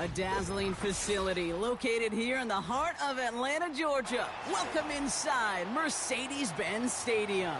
A dazzling facility located here in the heart of Atlanta, Georgia. Welcome inside Mercedes-Benz Stadium.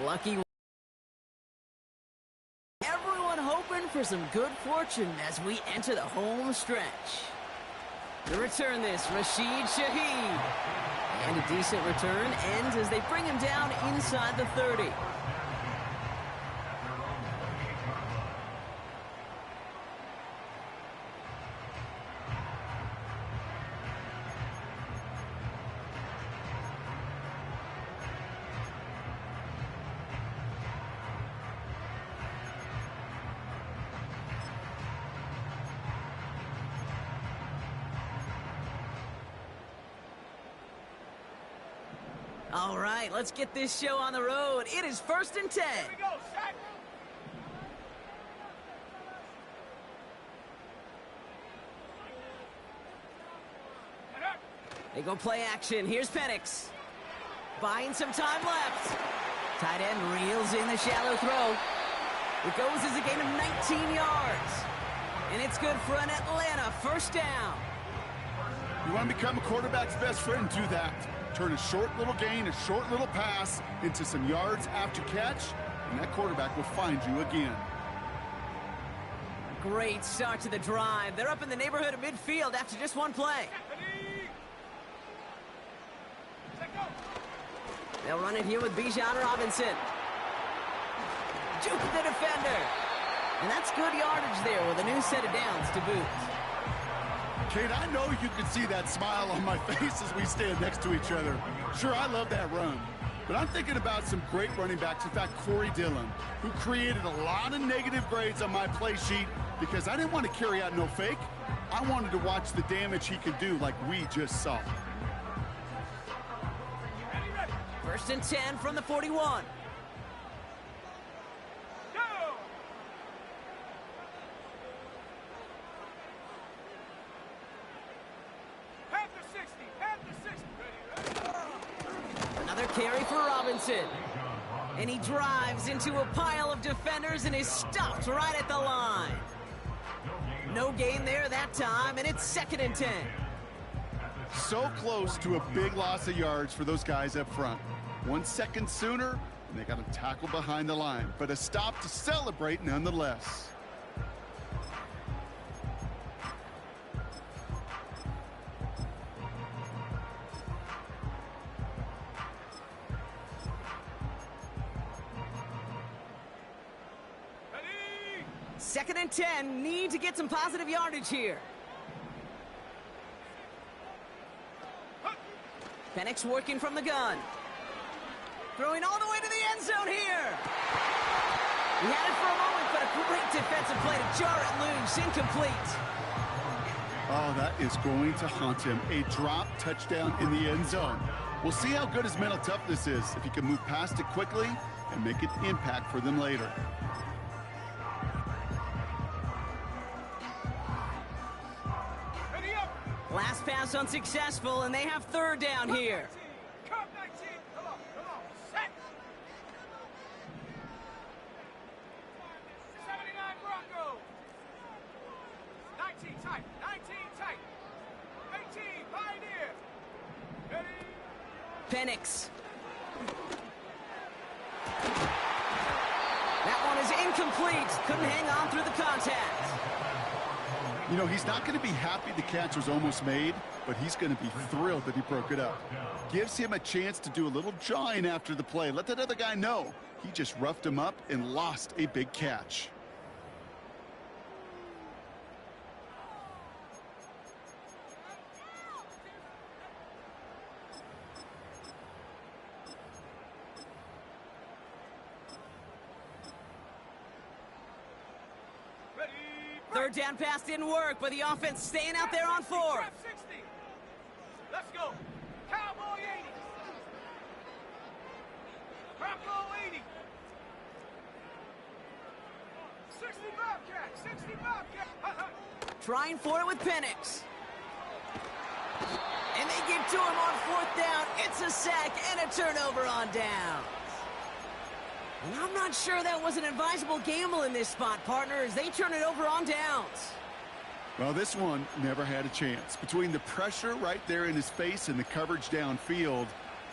Lucky. Everyone hoping for some good fortune as we enter the home stretch. To return this, Rashid Shaheed. And a decent return ends as they bring him down inside the 30. All right, let's get this show on the road. It is 1st and 10. Here we go, Shaq. They go play action. Here's Penix. Buying some time left. Tight end reels in the shallow throw. It goes as a gain of 19 yards. And it's good for an Atlanta first down. You want to become a quarterback's best friend? Do that. Turn a short little gain, a short little pass into some yards after catch, and that quarterback will find you again. Great start to the drive. They're up in the neighborhood of midfield after just one play. They'll run it here with Bijan Robinson. Juke the defender. And that's good yardage there with a new set of downs to boot. Kate, I know you can see that smile on my face as we stand next to each other. Sure, I love that run. But I'm thinking about some great running backs. In fact, Corey Dillon, who created a lot of negative grades on my play sheet because I didn't want to carry out no fake. I wanted to watch the damage he could do like we just saw. 1st and 10 from the 41. Another carry for Robinson. And he drives into a pile of defenders and is stopped right at the line. No gain there that time, and it's 2nd and 10. So close to a big loss of yards for those guys up front. 1 second sooner, and they got him tackled behind the line. But a stop to celebrate nonetheless. Ready? 2nd and 10, need to get some positive yardage here. Penix working from the gun. Throwing all the way to the end zone here. He had it for a moment, but a great defensive play to jar it loose. Incomplete. Oh, that is going to haunt him. A drop touchdown in the end zone. We'll see how good his mental toughness is, if he can move past it quickly and make an impact for them later. Ready up. Last pass unsuccessful, and they have 3rd down here. Come 19. Come on. Set. 79 Broncos. 19 tight. 19 tight. 18 Pioneer. Ready? Penix. That one is incomplete. Couldn't hang on through the contact. You know, he's not going to be happy the catch was almost made, but he's going to be thrilled that he broke it up. Gives him a chance to do a little jawing after the play. Let that other guy know he just roughed him up and lost a big catch. third down pass didn't work, but the offense staying out there on fourth. Trap 60. Let's go. Cowboy 80. Bronco 80. 60 Bobcat. 60 Bobcat. Trying for it with Penix. And they get to him on fourth down. It's a sack and a turnover on downs. And I'm not sure that was an advisable gamble in this spot, partner, as they turn it over on downs. Well, this one never had a chance. Between the pressure right there in his face and the coverage downfield,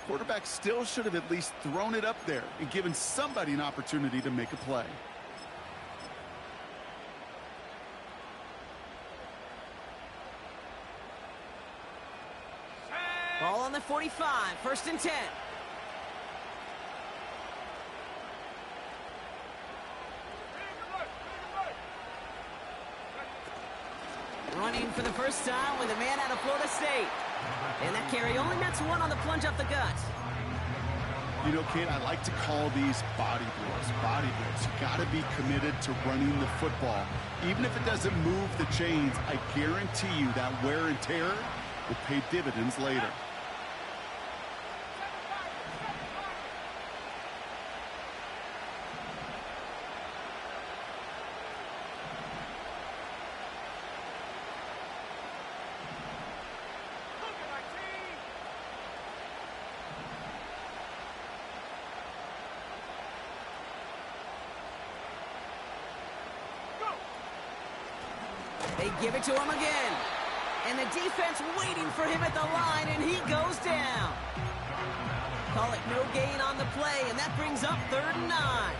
quarterback still should have at least thrown it up there and given somebody an opportunity to make a play. Ball on the 45, 1st and 10. Running for the first time with a man out of Florida State. And that carry only nets one on the plunge up the gut. You know, Kate, I like to call these body blows. Body blows. You got to be committed to running the football. Even if it doesn't move the chains, I guarantee you that wear and tear will pay dividends later. They give it to him again. And the defense waiting for him at the line, and he goes down. Call it no gain on the play, and that brings up 3rd and 9.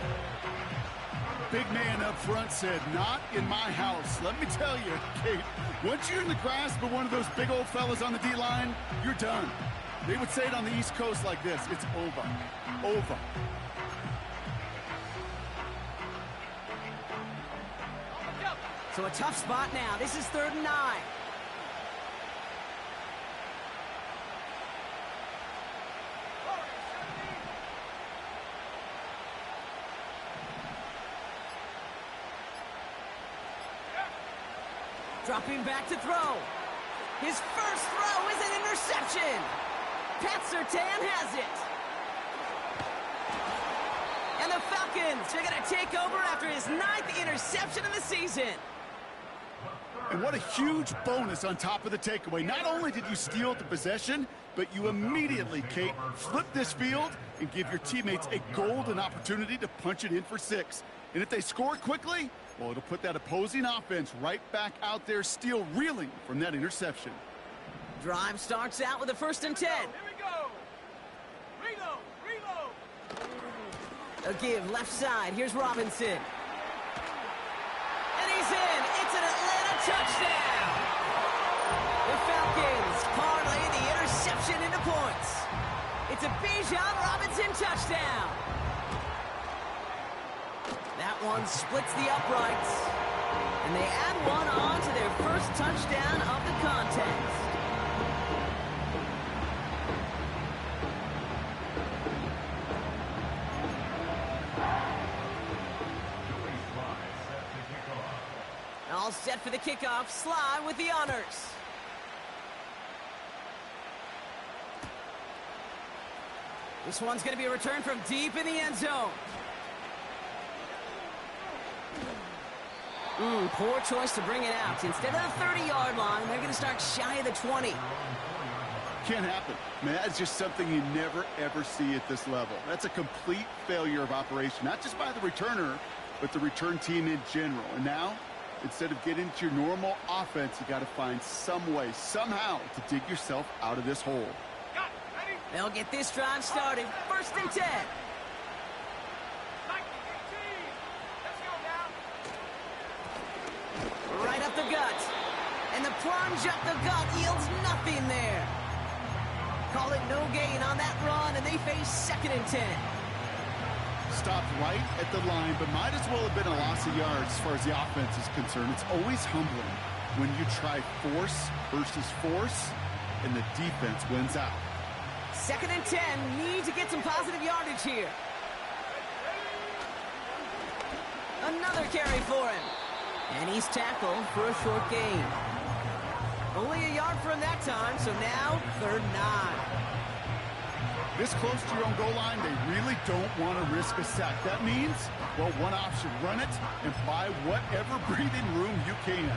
Big man up front said, not in my house. Let me tell you, Kate, once you're in the grasp of one of those big old fellas on the D-line, you're done. They would say it on the East Coast like this: it's over. Over. So a tough spot now. This is 3rd and 9. Dropping back to throw. His first throw is an interception. Pat Surtain has it. And the Falcons are going to take over after his 9th interception of the season. And what a huge bonus on top of the takeaway. Not only did you steal the possession, but you immediately, Kate, flip this field and give your teammates a golden opportunity to punch it in for 6. And if they score quickly, well, it'll put that opposing offense right back out there, still reeling from that interception. Drive starts out with a 1st and 10. Here we go. Reload. A give left side. Here's Robinson. And he's in. It's an Atlanta touchdown. The Falcons parlay the interception into points. It's a Bijan Robinson touchdown. That one splits the uprights. And they add one on to their first touchdown of the contest. All set for the kickoff. Sly with the honors. This one's going to be a return from deep in the end zone. Poor choice to bring it out. Instead of the 30-yard line, they're going to start shy of the 20. Can't happen. Man, that's just something you never, ever see at this level. That's a complete failure of operation, not just by the returner, but the return team in general. And now, instead of getting to your normal offense, you got to find some way, somehow, to dig yourself out of this hole. They'll get this drive started. 1st and 10. Right up the gut. And the plunge up the gut yields nothing there. Call it no gain on that run, and they face 2nd and 10. Stopped right at the line, but might as well have been a loss of yards as far as the offense is concerned. It's always humbling when you try force versus force, and the defense wins out. 2nd and 10. Need to get some positive yardage here. Another carry for him. And he's tackled for a short gain. Only a yard for him that time, so now 3rd and 9. This close to your own goal line, they really don't want to risk a sack. That means, well, one option, run it and buy whatever breathing room you can.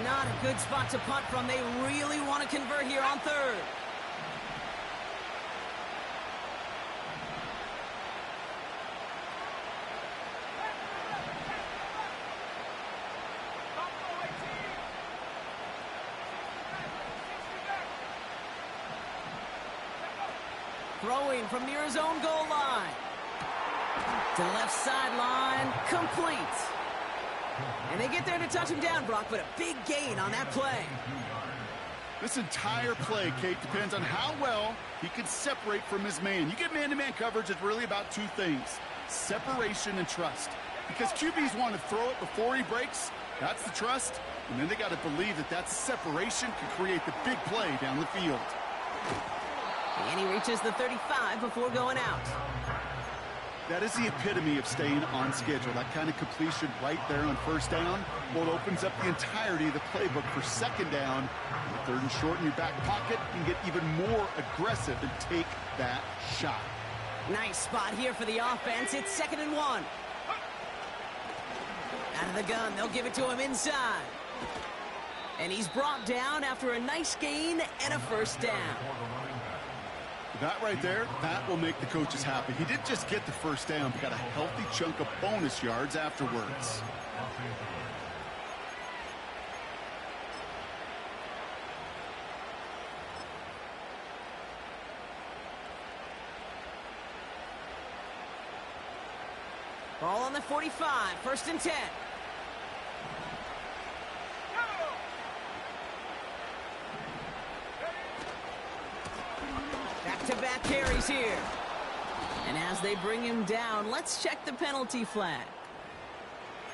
Not a good spot to punt from. They really want to convert here on 3rd. Throwing from near his own goal line. To the left sideline, complete. And they get there to touch him down, Brock, but a big gain on that play. This entire play, Kate, depends on how well he can separate from his man. You get man-to-man coverage, it's really about two things, separation and trust. Because QBs want to throw it before he breaks, that's the trust, and then they got to believe that that separation can create the big play down the field. And he reaches the 35 before going out. That is the epitome of staying on schedule. That kind of completion right there on 1st down. Well, it opens up the entirety of the playbook for 2nd down. 3rd and short in your back pocket, you can get even more aggressive and take that shot. Nice spot here for the offense. It's 2nd and 1. Out of the gun, they'll give it to him inside. And he's brought down after a nice gain and a 1st down. That right there, that will make the coaches happy. He didn't just get the 1st down, but got a healthy chunk of bonus yards afterwards. Ball on the 45, 1st and 10. Back-to-back carries here. And as they bring him down, let's check the penalty flag.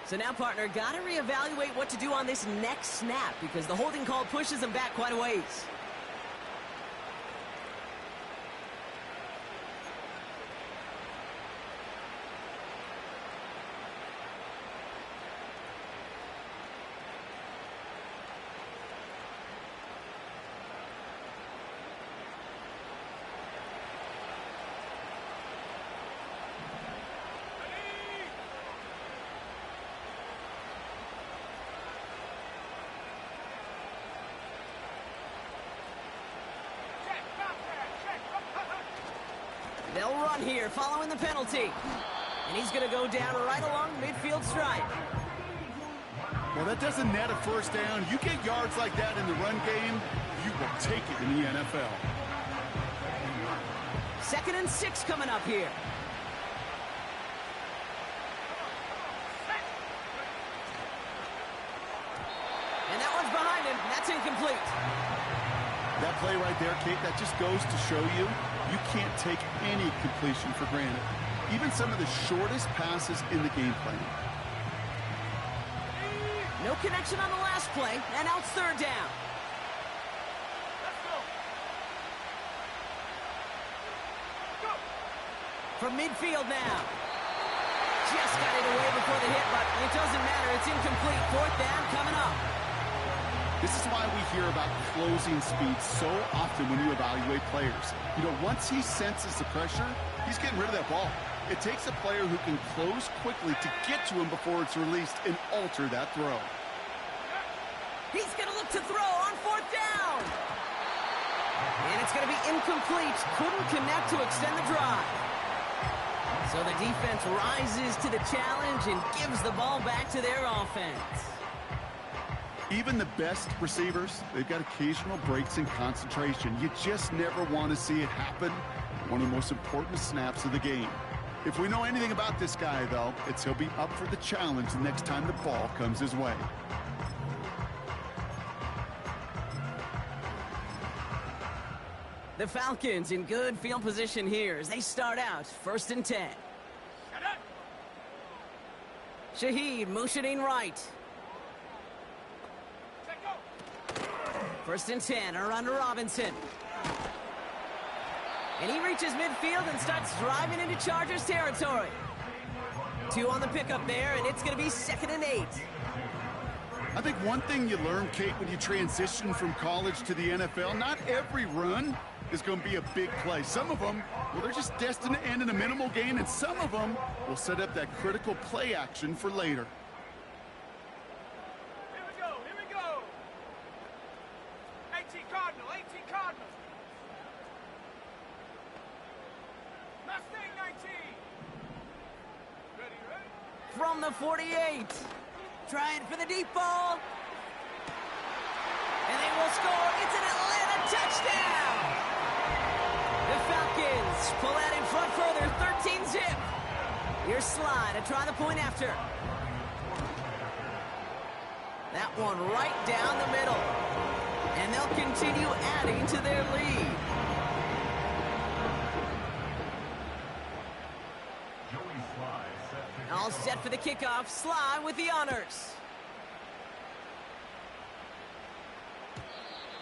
So now, partner, got to reevaluate what to do on this next snap because the holding call pushes him back quite a ways. They'll run here following the penalty. And he's going to go down right along midfield stripe. Well, that doesn't net a 1st down. You get yards like that in the run game, you will take it in the NFL. 2nd and 6 coming up here. And that one's behind him. That's incomplete. That play right there, Kate, that just goes to show you can't take any completion for granted. Even some of the shortest passes in the game plan. No connection on the last play, and now it's 3rd down. Let's go. Go. From midfield now. Just got it away before the hit, but it doesn't matter. It's incomplete. 4th down coming up. This is why we hear about closing speed so often when you evaluate players. You know, once he senses the pressure, he's getting rid of that ball. It takes a player who can close quickly to get to him before it's released and alter that throw. He's going to look to throw on 4th down. And it's going to be incomplete. Couldn't connect to extend the drive. So the defense rises to the challenge and gives the ball back to their offense. Even the best receivers, they've got occasional breaks in concentration. You just never want to see it happen. One of the most important snaps of the game. If we know anything about this guy, though, it's he'll be up for the challenge the next time the ball comes his way. The Falcons in good field position here as they start out 1st and 10. Shaheed motioning right. 1st and 10, around to Robinson. And he reaches midfield and starts driving into Chargers territory. 2 on the pickup there, and it's going to be 2nd and 8. I think one thing you learn, Kate, when you transition from college to the NFL, not every run is going to be a big play. Some of them, well, they're just destined to end in a minimal gain, and some of them will set up that critical play action for later. Here we go, here we go. 18 Cardinal, 18 Cardinal. Mustang 19. Ready, ready? From the 48. Trying for the deep ball. And they will score. It's an Atlanta touchdown. The Falcons pull out in front further, 13-zip. Here's Sly to try the point after. That one right down the middle. And they'll continue adding to their lead. All set for the kickoff. Sly with the honors.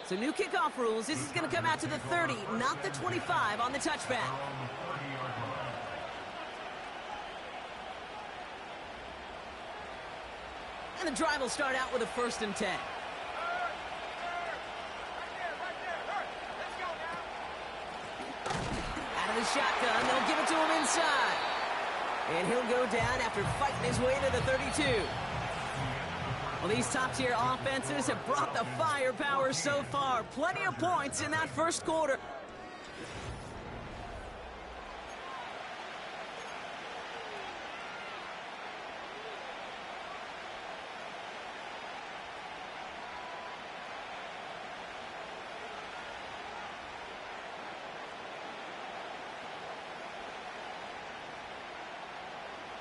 So new kickoff rules. This is going to come out to the 30, not the 25 on the touchback. And the drive will start out with a 1st and 10. Right there. Let's go now. Out of the shotgun, they'll give it to him inside. And he'll go down after fighting his way to the 32. Well, these top-tier offenses have brought the firepower so far. Plenty of points in that first quarter.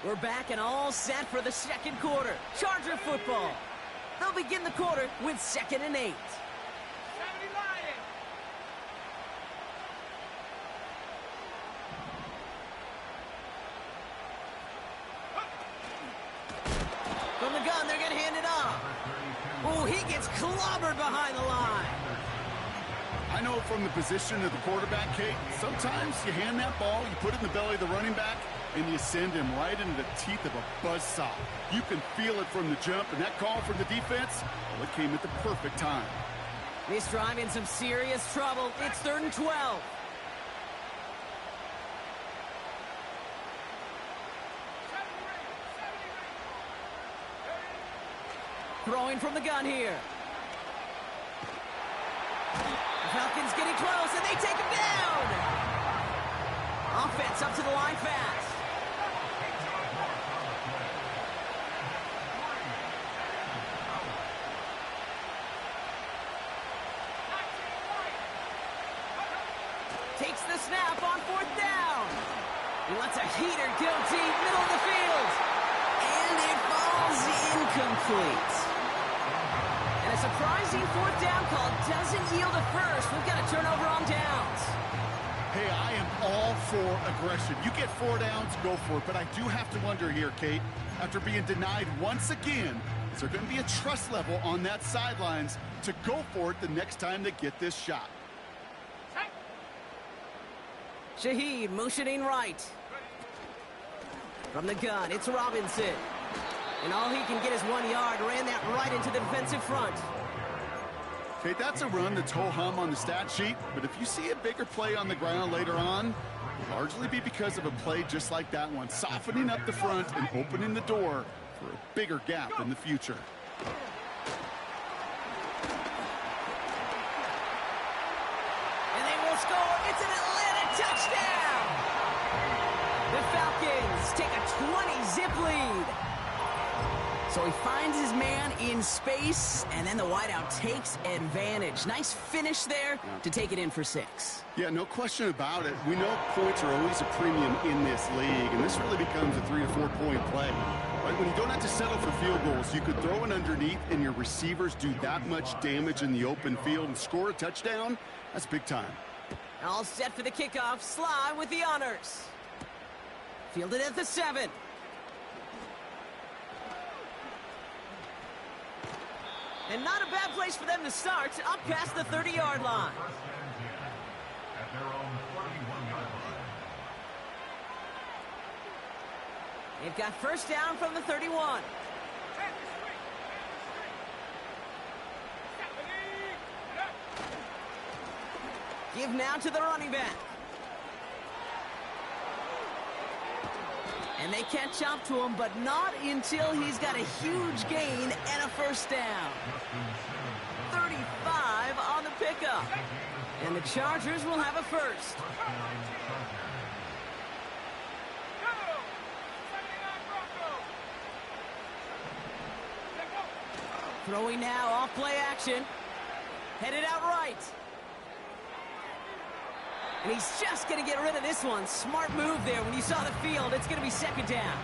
We're back and all set for the 2nd quarter. Charger football. They'll begin the quarter with 2nd and 8. 70 Lion. From the gun, they're going to hand it off. Oh, he gets clobbered behind the line. I know from the position of the quarterback, Kate, sometimes you hand that ball, you put it in the belly of the running back, and you send him right into the teeth of a buzzsaw. You can feel it from the jump, and that call from the defense, well, it came at the perfect time. This drive in some serious trouble. It's 3rd and 12. Throwing from the gun here. The Falcons getting close, and they take him down. Offense up to the line fast. Takes the snap on 4th down. He lets a heater go deep, middle of the field. And it falls incomplete. And a surprising 4th down call doesn't yield a first. We've got a turnover on downs. Hey, I am all for aggression. You get 4 downs, go for it. But I do have to wonder here, Kate, after being denied once again, is there going to be a trust level on that sidelines to go for it the next time they get this shot? Shaheed motioning right. From the gun, it's Robinson. And all he can get is 1 yard. Ran that right into the defensive front. Okay, that's a run that's ho-hum on the stat sheet, but if you see a bigger play on the ground later on, it'll largely be because of a play just like that one, softening up the front and opening the door for a bigger gap in the future. And they will score. It's an Atlanta touchdown. The Falcons take a 20-zip lead. So he finds his man in space, and then the wideout takes advantage. Nice finish there to take it in for 6. Yeah, no question about it. We know points are always a premium in this league, and this really becomes a 3 to 4 point play. Right, when you don't have to settle for field goals, you could throw it underneath, and your receivers do that much damage in the open field and score a touchdown. That's big time. All set for the kickoff. Sly with the honors. Fielded at the 7. And not a bad place for them to start, up past the 30-yard line. They've got first down from the 31. Give now to the running back. And they catch up to him, but not until he's got a huge gain and a first down. 35 on the pickup. And the Chargers will have a first. Throwing now off play action. Headed out right. And he's just going to get rid of this one. Smart move there. When you saw the field, it's going to be second down.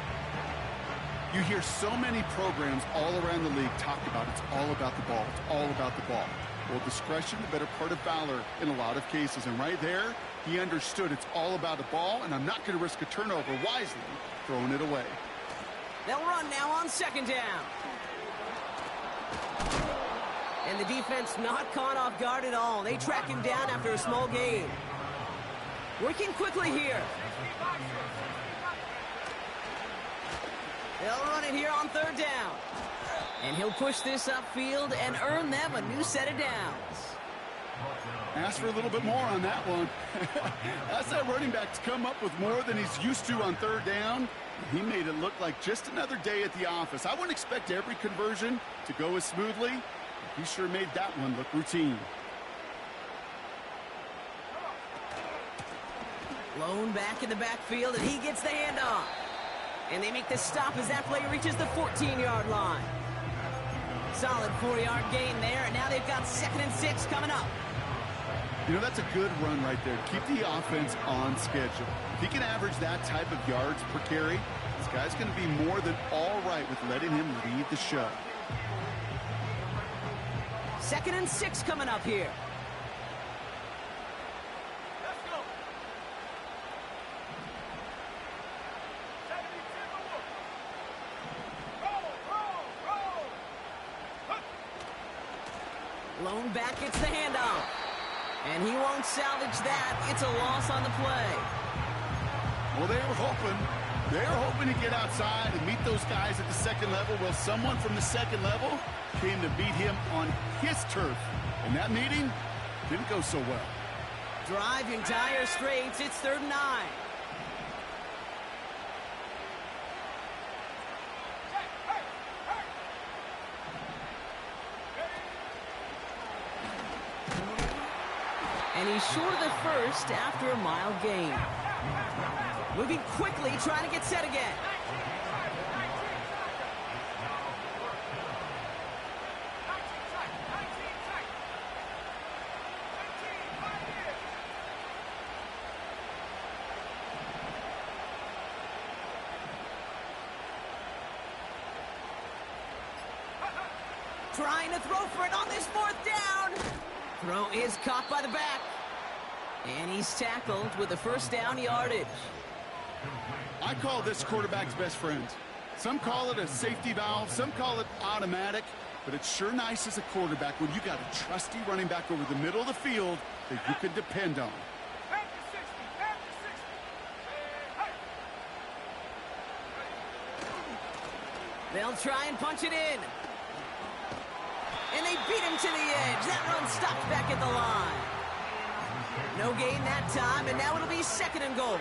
You hear so many programs all around the league talk about it's all about the ball. It's all about the ball. Well, discretion, the better part of valor in a lot of cases. And right there, he understood it's all about the ball, and I'm not going to risk a turnover wisely, throwing it away. They'll run now on second down. And the defense not caught off guard at all. They track him down after a small gain. Working quickly here. They'll run it here on third down. And he'll push this upfield and earn them a new set of downs. Ask for a little bit more on that one. That's that running back's come up with more than he's used to on third down. He made it look like just another day at the office. I wouldn't expect every conversion to go as smoothly. He sure made that one look routine. Lone back in the backfield, and he gets the handoff. And they make the stop as that play reaches the 14-yard line. Solid 4-yard gain there, and now they've got 2nd and 6 coming up. You know, that's a good run right there. Keep the offense on schedule. If he can average that type of yards per carry, this guy's going to be more than all right with letting him lead the show. 2nd and 6 coming up here. Let's go. 72 roll. Lone back gets the handoff. And he won't salvage that. It's a loss on the play. Well, they were hoping to get outside and meet those guys at the second level. Well, someone from the second level came to beat him on his turf. And that meeting didn't go so well. Driving dire straits. It's 3rd and 9. And he's short of the first after a mile gain. Moving quickly, trying to get set again. Trying to throw for it on this 4th down. Throw is caught by the back. And he's tackled with a first down yardage. I call this quarterback's best friend. Some call it a safety valve, some call it automatic, but it's sure nice as a quarterback when you got a trusty running back over the middle of the field that you can depend on. They'll try and punch it in. And they beat him to the edge. That run stopped back at the line. No gain that time, and now it'll be 2nd and goal.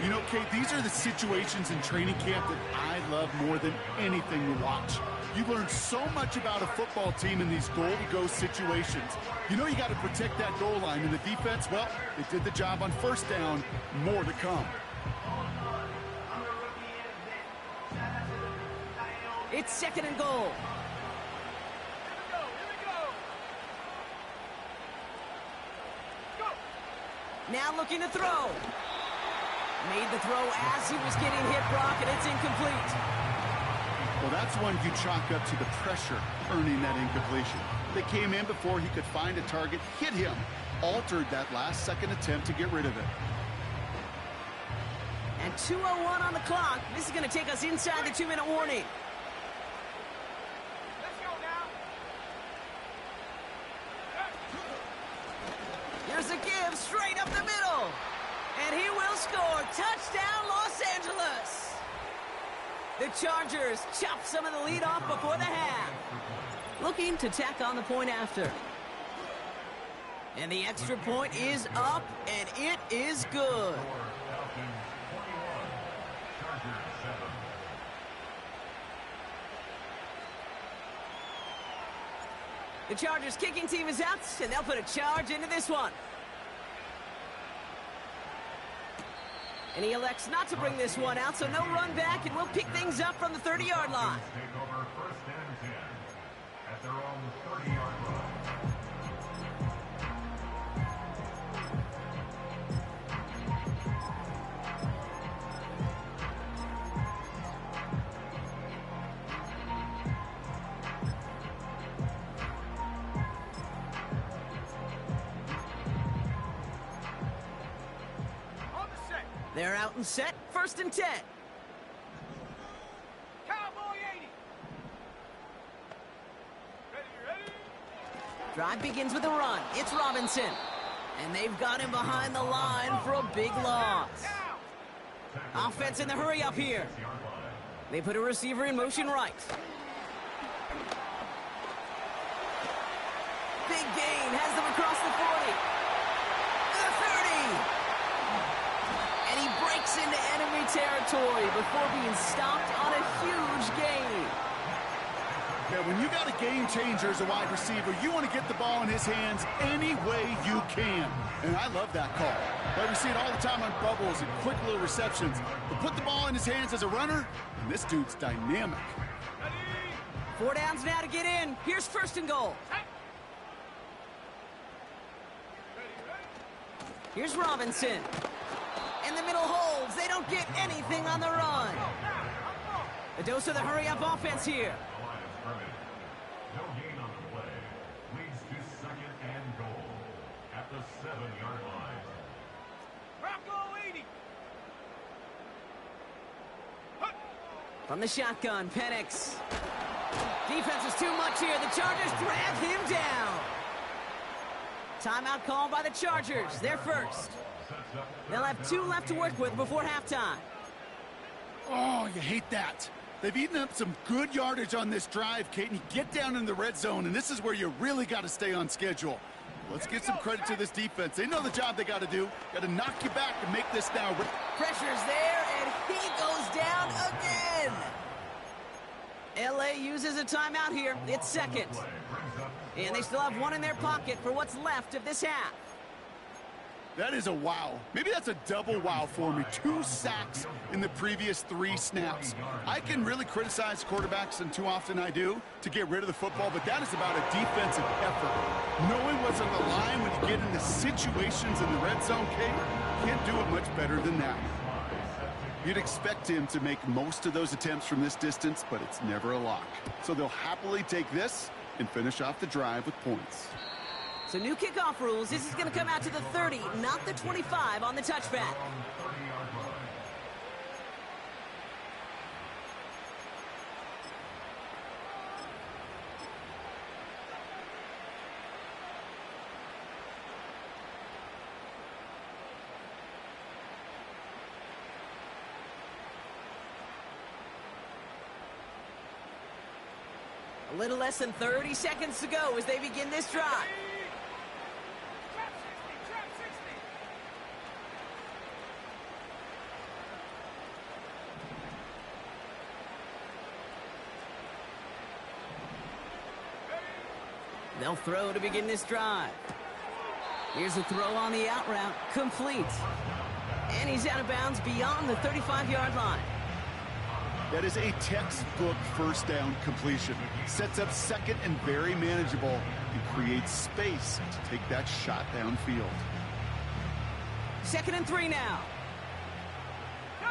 You know, Kate, these are the situations in training camp that I love more than anything to watch. You learn so much about a football team in these goal-to-go situations. You know you got to protect that goal line, and the defense, well, they did the job on first down. More to come. It's 2nd and goal. Now looking to throw. Made the throw as he was getting hit, Brock, and it's incomplete. Well, that's one you chalk up to the pressure earning that incompletion. They came in before he could find a target, hit him, altered that last-second attempt to get rid of it. And 2:01 on the clock. This is going to take us inside the 2-minute warning. Let's go now. Here's a give straight up the middle. And he will score. Touchdown, Los Angeles. The Chargers chop some of the lead off before the half. Looking to tack on the point after. And the extra point is up, and it is good. The Chargers kicking team is out, and they'll put a charge into this one. And he elects not to bring this one out, so no run back, and we'll pick things up from the 30-yard line. Take over first and 10 at their own 30-yard line. They're out and set, first and 10. Cowboy 80. Ready. Drive begins with a run. It's Robinson. And they've got him behind the line for a big loss. Offense in the hurry up here. They put a receiver in motion right. Big gain, has them across the 40. The 30. And he breaks into enemy territory before being stopped on a huge gain. Yeah, when you got a game changer as a wide receiver, you want to get the ball in his hands any way you can. And I love that call. But we see it all the time on bubbles and quick little receptions. But put the ball in his hands as a runner, and this dude's dynamic. 4 downs now to get in. Here's first and goal. Here's Robinson. In the middle holds. They don't get anything on the run. A dose of the hurry-up offense here. No gain on the play. Leads to second and goal at the 7-yard line. Bronco 80. From the shotgun, Penix. Defense is too much here. The Chargers drag him down. Timeout called by the Chargers. They're first. They'll have 2 left to work with before halftime. Oh, you hate that. They've eaten up some good yardage on this drive, Kate, and you get down in the red zone, and this is where you really got to stay on schedule. Let's give some credit to this defense. They know the job they got to do. Got to knock you back and make this now. Pressure's there, and he goes down again. LA uses a timeout here. It's second. And they still have 1 in their pocket for what's left of this half. That is a wow. Maybe that's a double wow for me. 2 sacks in the previous 3 snaps. I can really criticize quarterbacks, and too often I do, to get rid of the football, but that is about a defensive effort. Knowing what's on the line when you get into situations in the red zone, Kate, can't do it much better than that. You'd expect him to make most of those attempts from this distance, but it's never a lock. So they'll happily take this and finish off the drive with points. So new kickoff rules. This is going to come out to the 30, not the 25 on the touchback. A little less than 30 seconds to go as they begin this drive. Trap 60. They'll throw to begin this drive. Here's a throw on the out route, complete. And he's out of bounds beyond the 35-yard line. That is a textbook first down completion. Sets up second and very manageable and creates space to take that shot downfield. 2nd and 3 now. Go.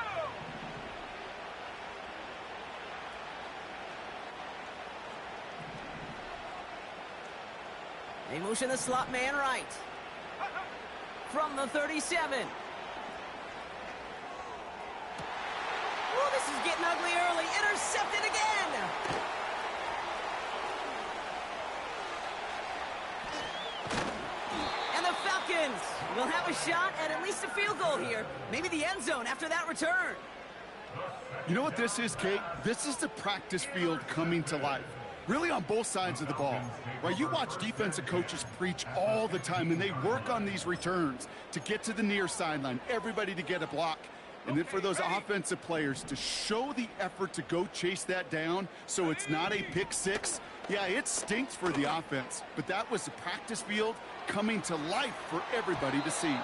They motion the slot man right. From the 37. Oh, this is getting ugly early. Intercepted again. And the Falcons will have a shot at least a field goal here. Maybe the end zone after that return. The You know what this is, Kate? This is the practice field coming to life. Really on both sides of the ball. Right, you watch defensive coaches preach all the time, and they work on these returns to get to the near sideline, everybody to get a block. And then for those offensive players to show the effort to go chase that down so it's not a pick six. Yeah, it stinks for the offense, but that was the practice field coming to life for everybody to see.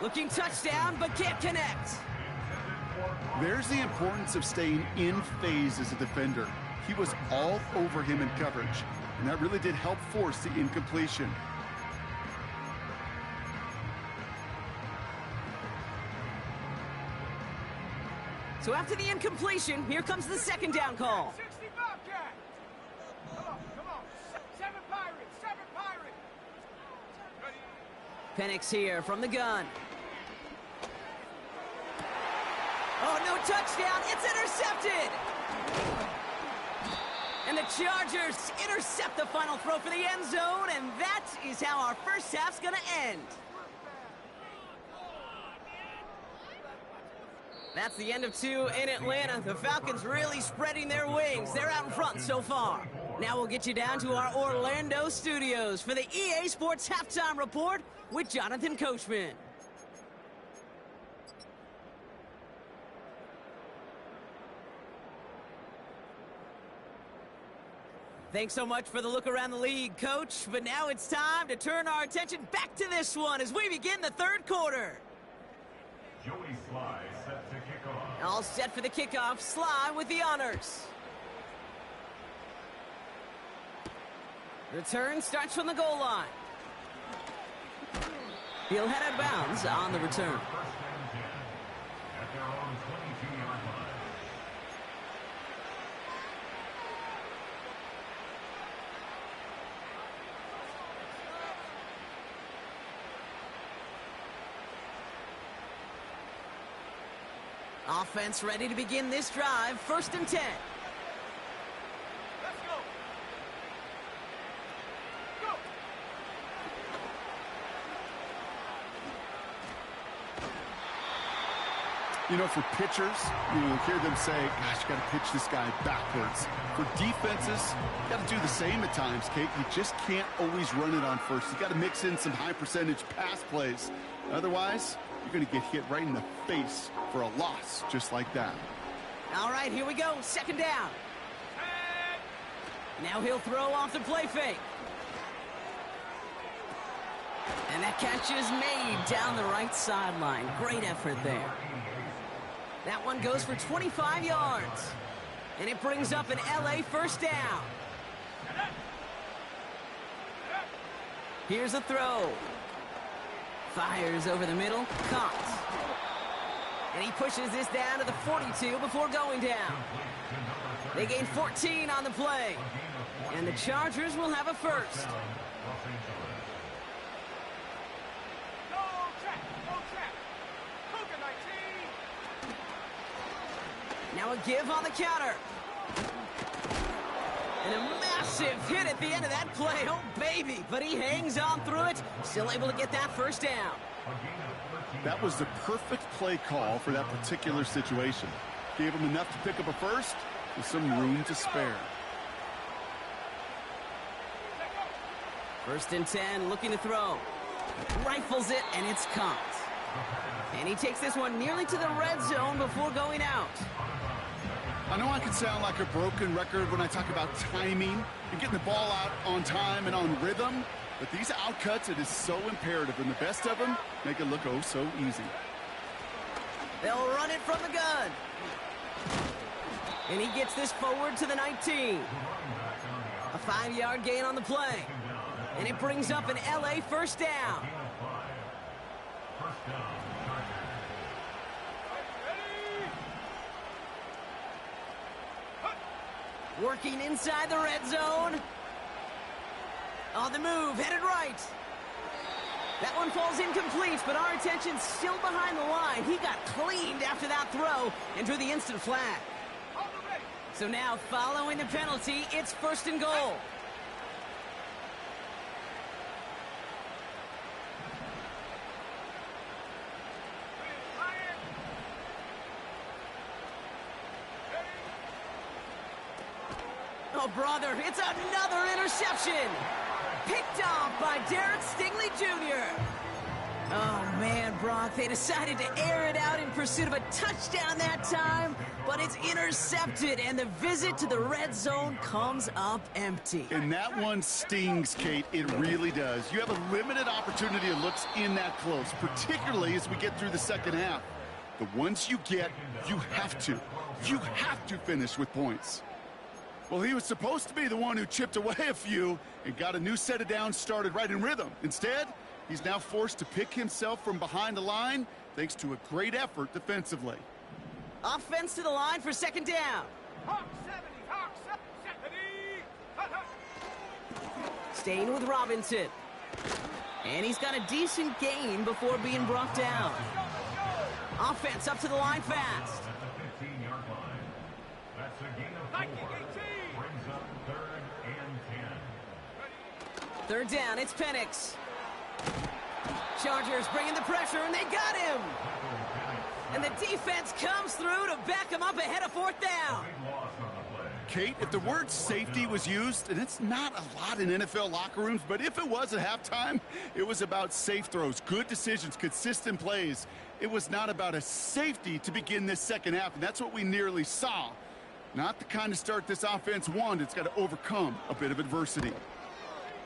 Looking touchdown, but can't connect. There's the importance of staying in phase as a defender. He was all over him in coverage, and that really did help force the incompletion. So after the incompletion, here comes the second down call. 60 Bobcat! Come on. Seven Pirates! Ready? Penix here from the gun. Oh, no touchdown. It's intercepted. And the Chargers intercept the final throw for the end zone, and that is how our first half's going to end. That's the end of 2 in Atlanta. The Falcons really spreading their wings. They're out in front so far. Now we'll get you down to our Orlando studios for the EA Sports Halftime Report with Jonathan Coachman. Thanks so much for the look around the league, Coach. But now it's time to turn our attention back to this one as we begin the third quarter. Joey Sly set to kick off. All set for the kickoff. Sly with the honors. Return starts from the goal line. He'll head out of bounds on the return. First and 10 at their own 22-yard line. Offense ready to begin this drive. First and 10. Let's go! Go! You know, for pitchers, you hear them say, gosh, you got to pitch this guy backwards. For defenses, you got to do the same at times, Kate. You just can't always run it on first. You got to mix in some high percentage pass plays. Otherwise, you're going to get hit right in the face for a loss just like that. All right, here we go. Second down. Now he'll throw off the play fake. And that catch is made down the right sideline. Great effort there. That one goes for 25 yards. And it brings up an LA first down. Here's a throw. Fires over the middle. Caught. And he pushes this down to the 42 before going down. They gain 14 on the play. And the Chargers will have a first. No trap! Cougar 19! Now a give on the counter. And a massive hit at the end of that play. Oh, baby. But he hangs on through it. Still able to get that first down. That was the perfect play call for that particular situation. Gave him enough to pick up a first with some room to spare. First and 10, looking to throw. Rifles it, and it's caught. And he takes this one nearly to the red zone before going out. I know I can sound like a broken record when I talk about timing and getting the ball out on time and on rhythm, but these outcuts, it is so imperative, and the best of them make it look oh so easy. They'll run it from the gun. And he gets this forward to the 19. A 5-yard gain on the play. And it brings up an LA first down. Working inside the red zone. On the move, headed right. That one falls incomplete, but our attention's still behind the line. He got cleaned after that throw and drew the instant flag. So now, following the penalty, it's first and goal. Oh, brother, it's another interception. Picked off by Derek Stingley Jr. Oh, man, Brock, they decided to air it out in pursuit of a touchdown that time, but it's intercepted, and the visit to the red zone comes up empty. And that one stings, Kate. It really does. You have a limited opportunity to look in that close, particularly as we get through the second half. The ones you get, you have to finish with points. Well, he was supposed to be the one who chipped away a few and got a new set of downs started right in rhythm. Instead, he's now forced to pick himself from behind the line thanks to a great effort defensively. Offense to the line for second down. Hawk 70, Hawk 70. Staying with Robinson. And he's got a decent gain before being brought down. Offense up to the line fast. At the 15-yard line. That's a gain of 4. Brings up 3rd and 10. Third down, it's Penix. Chargers bringing the pressure, and they got him. And the defense comes through to back him up ahead of fourth down. Big loss on the play. Kate, if the word safety was used, and it's not a lot in NFL locker rooms, but if it was at halftime, it was about safe throws, good decisions, consistent plays. It was not about a safety to begin this second half, and that's what we nearly saw. Not the kind of start this offense wanted. It's got to overcome a bit of adversity.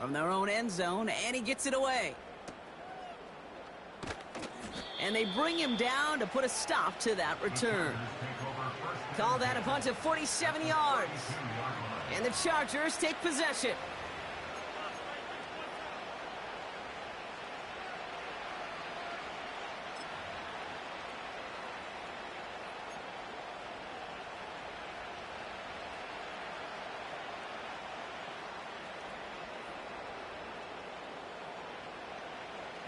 From their own end zone, and he gets it away. And they bring him down to put a stop to that return. Call that a punt of 47 yards. And the Chargers take possession.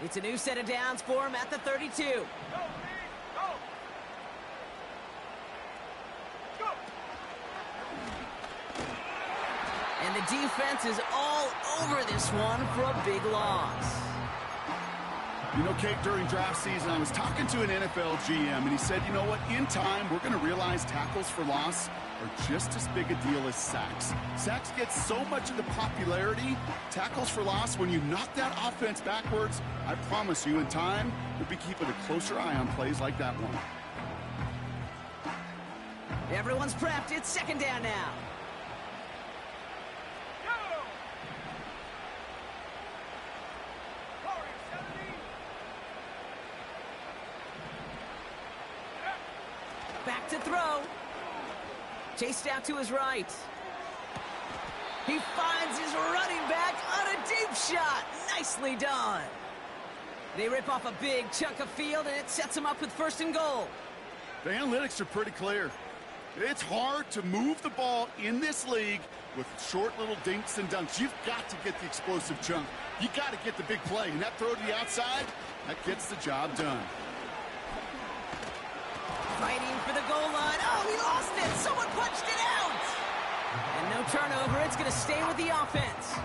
It's a new set of downs for him at the 32. Go, Pete, go. Go. And the defense is all over this one for a big loss. You know, Kate, during draft season, I was talking to an NFL GM, and he said, you know what, in time, we're going to realize tackles for loss are just as big a deal as sacks. Sacks get so much of the popularity. Tackles for loss, when you knock that offense backwards, I promise you, in time, we'll be keeping a closer eye on plays like that one. Everyone's prepped. It's second down now. Go. Corey, 70. Back to throw. Chased out to his right. He finds his running back on a deep shot. Nicely done. They rip off a big chunk of field, and it sets him up with 1st and goal. The analytics are pretty clear. It's hard to move the ball in this league with short little dinks and dunks. You've got to get the explosive chunk. You got to get the big play. And that throw to the outside, that gets the job done. Fighting for the goal line. Oh, he lost it. Someone punched it out. And no turnover. It's going to stay with the offense.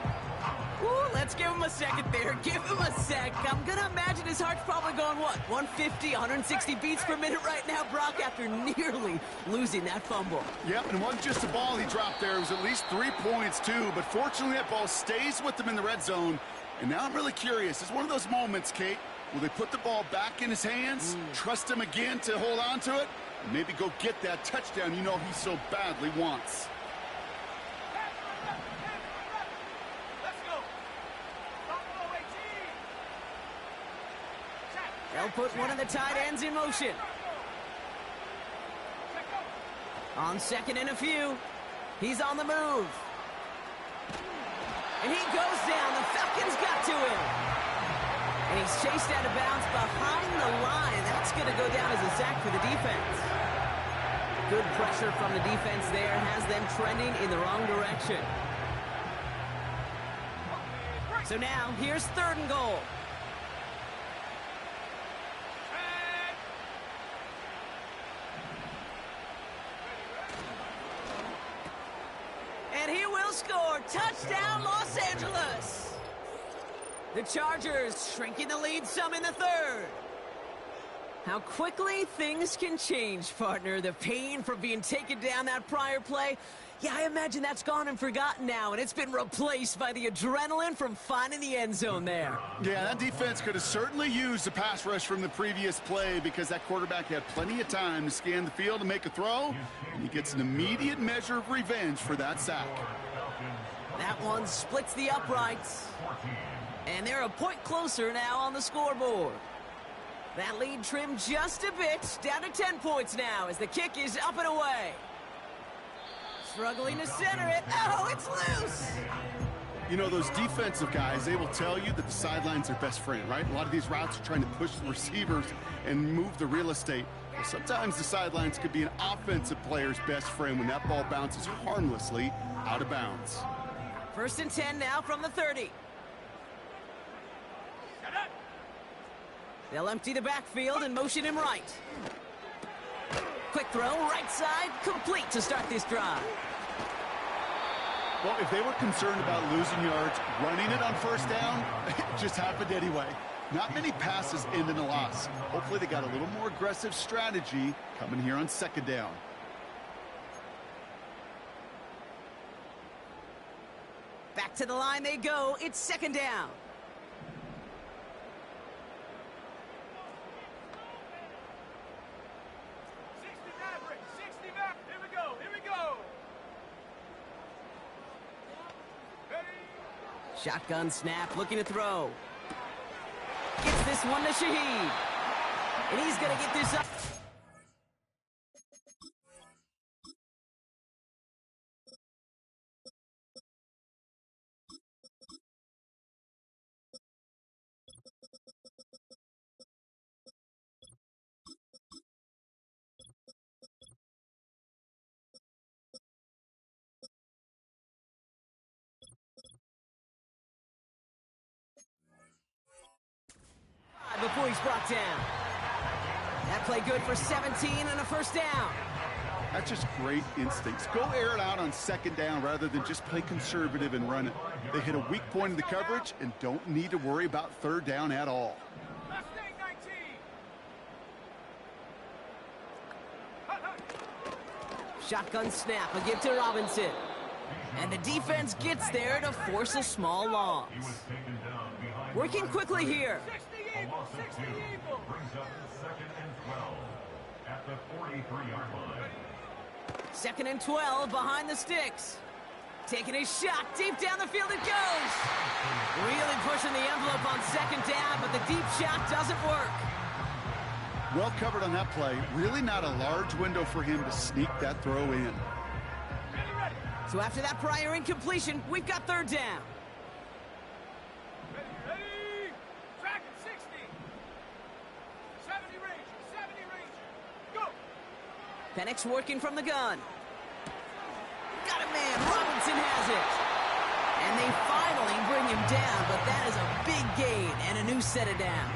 Ooh, let's give him a second there. Give him a sec. I'm going to imagine his heart's probably going, what, 150, 160 beats per minute right now, Brock, after nearly losing that fumble. Yep, and it wasn't just a ball he dropped there. It was at least 3 points, too. But fortunately, that ball stays with him in the red zone. And now I'm really curious. It's one of those moments, Kate. Will they put the ball back in his hands, trust him again to hold on to it, and maybe go get that touchdown you know he so badly wants? Let's go. They'll put one of the tight ends in motion. On 2nd and a few. He's on the move. And he goes down. The Falcons got to him. And he's chased out of bounds behind the line. That's going to go down as a sack for the defense. Good pressure from the defense there has them trending in the wrong direction. So now, here's 3rd and goal. And he will score. Touchdown, Los Angeles. The Chargers shrinking the lead some in the 3rd. How quickly things can change, partner. The pain from being taken down that prior play, yeah, I imagine that's gone and forgotten now, and it's been replaced by the adrenaline from finding the end zone there. Yeah, that defense could have certainly used the pass rush from the previous play because that quarterback had plenty of time to scan the field and make a throw, and he gets an immediate measure of revenge for that sack. That one splits the uprights, and they're a point closer now on the scoreboard. That lead trimmed just a bit, down to 10 points now as the kick is up and away. Struggling to center it. Oh, it's loose! You know, those defensive guys, they will tell you that the sideline's their best friend, right? A lot of these routes are trying to push the receivers and move the real estate. Well, sometimes the sidelines could be an offensive player's best friend when that ball bounces harmlessly out of bounds. 1st and 10 now from the 30. They'll empty the backfield and motion him right. Quick throw, right side, complete to start this drive. Well, if they were concerned about losing yards, running it on 1st down, it just happened anyway. Not many passes end in a loss. Hopefully they got a little more aggressive strategy coming here on 2nd down. Back to the line they go. It's 2nd down. Shotgun snap, looking to throw. Gets this one to Shaheed. And he's going to get this up. Before he's brought down. That play good for 17 and a 1st down. That's just great instincts. Go air it out on 2nd down rather than just play conservative and run it. They hit a weak point in the coverage and don't need to worry about 3rd down at all. Shotgun snap, a give to Robinson. And the defense gets there to force a small loss. Working quickly here. A loss of 2 brings up 2nd and 12 at the 43-yard line. 2nd and 12 behind the sticks. Taking a shot deep down the field it goes. Really pushing the envelope on 2nd down, but the deep shot doesn't work. Well covered on that play. Really not a large window for him to sneak that throw in. So after that prior incompletion, we've got 3rd down. Penix working from the gun. Got a man. Robinson has it. And they finally bring him down, but that is a big gain and a new set of downs.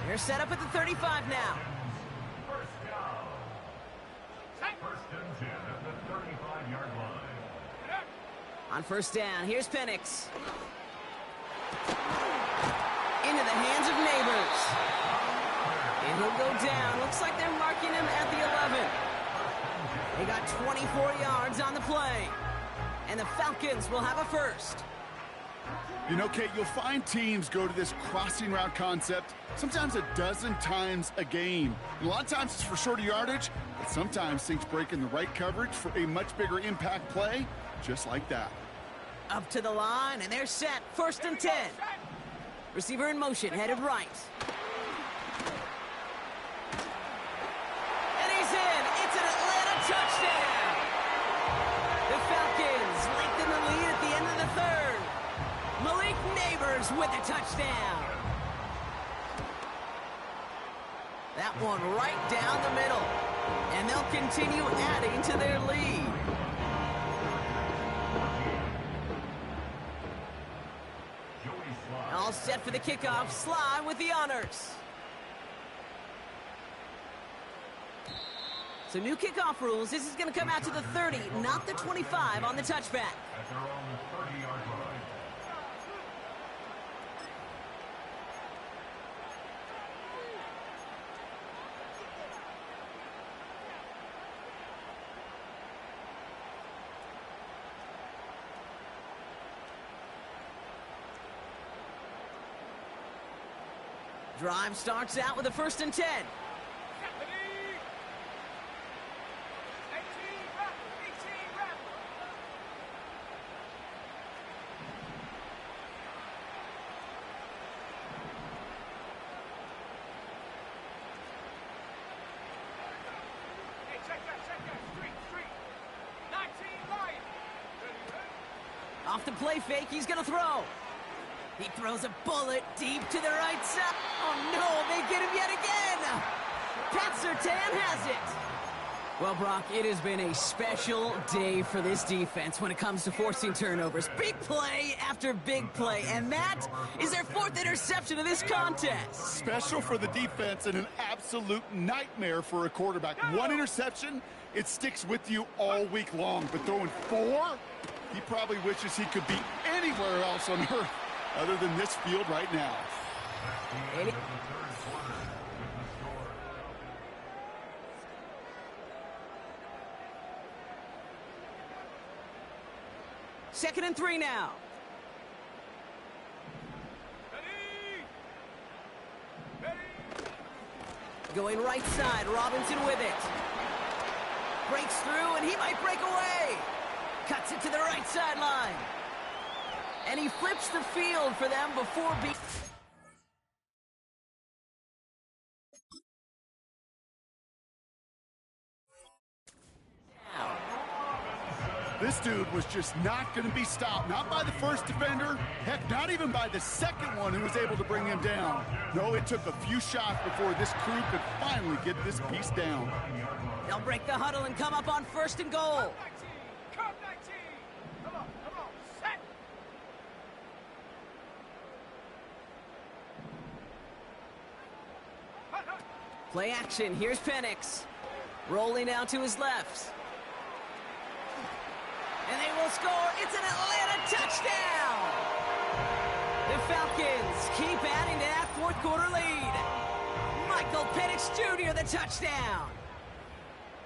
They're set up at the 35 now. 1st and 10 at the 35-yard line. On 1st down, here's Penix. Into the hands of Neighbors. And he'll go down. Looks like they're marking him at the 11. They got 24 yards on the play. And the Falcons will have a 1st. You know, Kate, you'll find teams go to this crossing route concept sometimes a dozen times a game. And a lot of times it's for shorter yardage, but sometimes things break in the right coverage for a much bigger impact play, just like that. Up to the line, and they're set. 1st and 10. Receiver in motion, headed right. And he's in. It's an Atlanta touchdown. The Falcons lengthen the lead at the end of the 3rd. Malik Neighbors with a touchdown. That one right down the middle. And they'll continue adding to their lead. All set for the kickoff. Sly with the honors. So new kickoff rules. This is going to come out to the 30, not the 25 on the touchback. At their own 30-yard line. Drive starts out with a 1st and 10. Off the play fake, he's gonna throw. He throws a bullet deep to the right side. Oh no, they get him yet again. Pat Surtain has it. Well, Brock, it has been a special day for this defense when it comes to forcing turnovers. Big play after big play, and that is their 4th interception of this contest. Special for the defense and an absolute nightmare for a quarterback. 1 interception, it sticks with you all week long, but throwing 4, he probably wishes he could be anywhere else on earth other than this field right now. Second and 3 now. Going right side, Robinson with it. Breaks through, and he might break away. Cuts it to the right sideline. And he flips the field for them before being... This dude was just not going to be stopped. Not by the first defender. Heck, not even by the second one who was able to bring him down. No, it took a few shots before this crew could finally get this piece down. They'll break the huddle and come up on 1st and goal. Come 19! Come on, set! Play action, here's Penix. Rolling out to his left. And they will score. It's an Atlanta touchdown. The Falcons keep adding to that 4th quarter lead. Michael Penix Jr., the touchdown.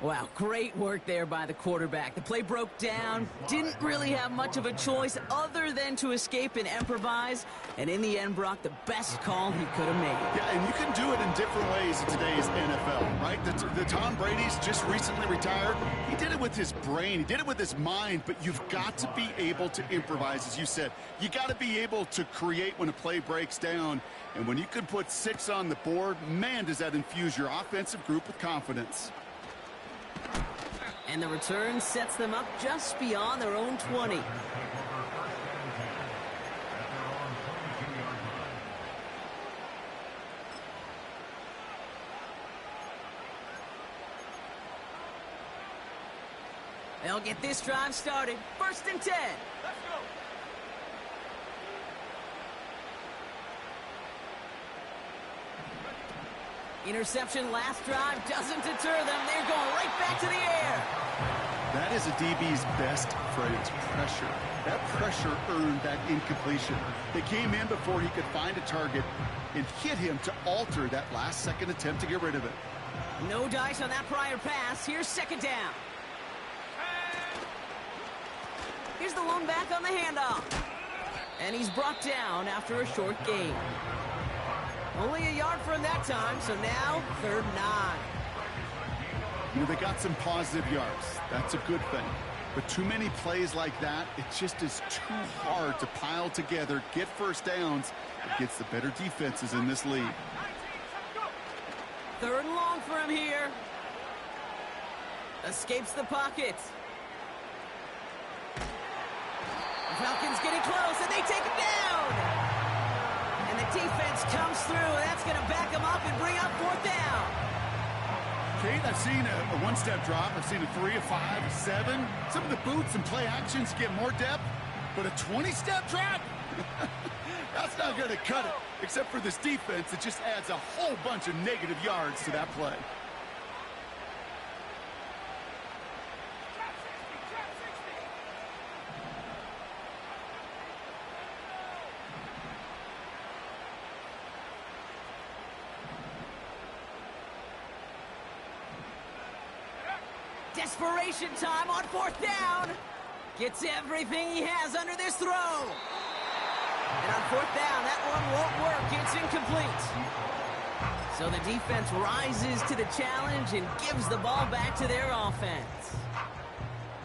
Wow, great work there by the quarterback. The play broke down, didn't really have much of a choice other than to escape and improvise. And in the end, Brock, the best call he could have made. Yeah, and you can do it in different ways in today's NFL, right? The Tom Brady's just recently retired. He did it with his brain. He did it with his mind, but you've got to be able to improvise, as you said. You got to be able to create when a play breaks down. And when you can put 6 on the board, man, does that infuse your offensive group with confidence. And the return sets them up just beyond their own 20. They'll get this drive started. 1st and 10. Let's go! Interception last drive doesn't deter them. They're going right back to the air. That is a DB's best friend, pressure. That pressure earned that incompletion. They came in before he could find a target and hit him to alter that last-second attempt to get rid of it. No dice on that prior pass. Here's 2nd down. Here's the lone back on the handoff. And he's brought down after a short gain. Only a yard for him that time, so now 3rd and 9. You know, they got some positive yards. That's a good thing. But too many plays like that, it just is too hard to pile together, get 1st downs against the better defenses in this league. 3rd and long for him here. Escapes the pocket. The Falcons getting close, and they take him down. And the defense comes through, and that's going to back him up and bring up 4th down. Kate, I've seen a 1-step drop. I've seen a 3, a 5, a 7. Some of the boots and play actions get more depth, but a 20-step drop? That's not going to cut it. Except for this defense, it just adds a whole bunch of negative yards to that play. Desperation time on 4th down. Gets everything he has under this throw. And on 4th down, that one won't work. It's incomplete. So the defense rises to the challenge and gives the ball back to their offense.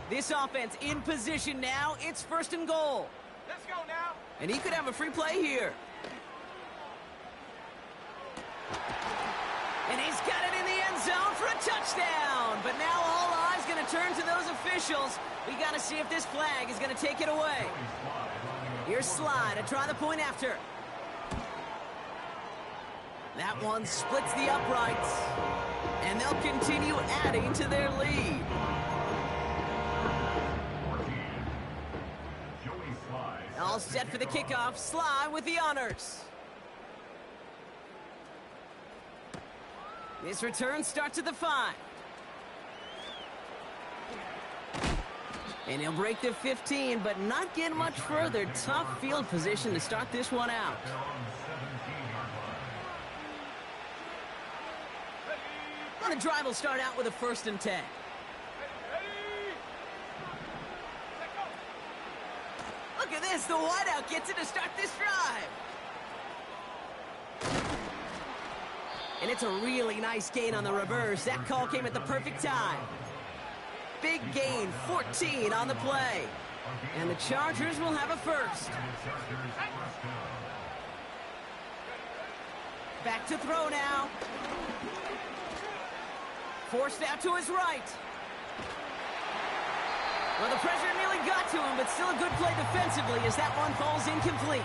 This offense in position now. It's 1st and goal. Let's go now. And he could have a free play here. And he's got it in the end zone for a touchdown. But now all eyes going to turn to those officials. We got to see if this flag is going to take it away. Here's Sly to try the point after. That one splits the uprights. And they'll continue adding to their lead. All set for the kickoff. Sly with the honors. This return starts at the 5. And he'll break the 15, but not get much further. Tough field position to start this one out. And the drive will start out with a 1st and 10. Look at this, the wideout gets it to start this drive. And it's a really nice gain on the reverse. That call came at the perfect time. Big gain, 14 on the play. And the Chargers will have a 1st. Back to throw now. Forced out to his right. Well, the pressure nearly got to him, but still a good play defensively as that one falls incomplete.